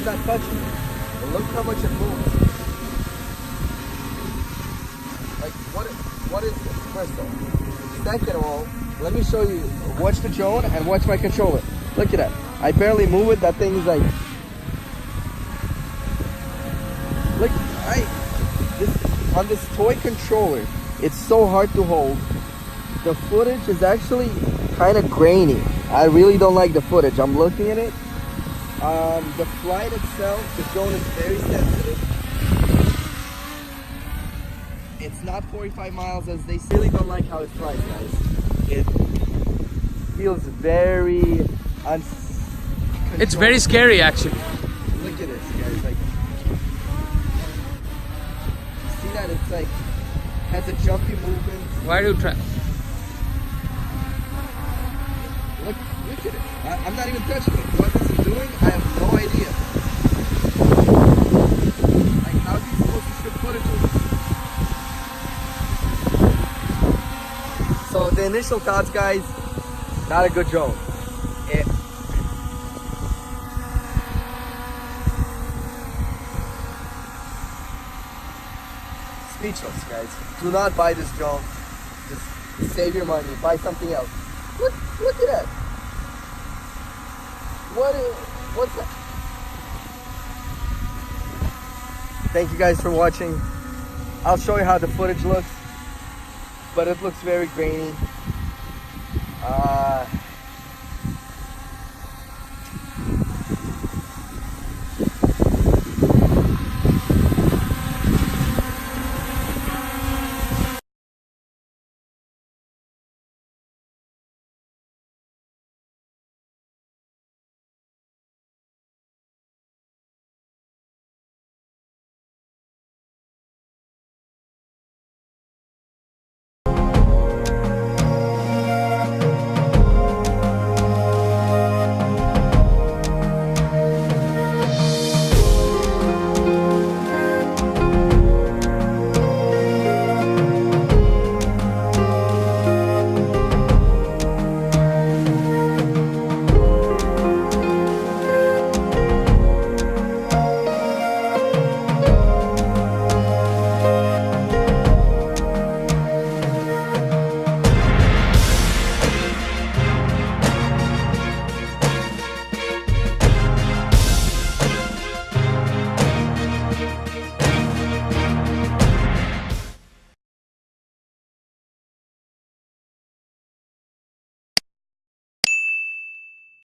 I'm not touching it. But look how much it moves. Like, what is this? First of all. Second of all, let me show you. Watch the drone and watch my controller. Look at that. I barely move it. That thing is like... Look, on this toy controller, it's so hard to hold. The footage is actually kind of grainy. I really don't like the footage. I'm looking at it. The flight itself, the drone is very sensitive. It's not 45 miles as they really don't like how it flies, guys. It feels very It's very scary actually. Look at this, guys. Like, see that? It's like has a jumpy movement. Why do you try? Look at it. I'm not even touching it. What this is doing, I have no idea. Like, how are you supposed to shoot footage of this? So the initial thoughts, guys, not a good drone. Speechless, guys. Do not buy this drone. Just save your money. Buy something else. Look at that. What's that? Thank you guys for watching. I'll show you how the footage looks, but it looks very grainy.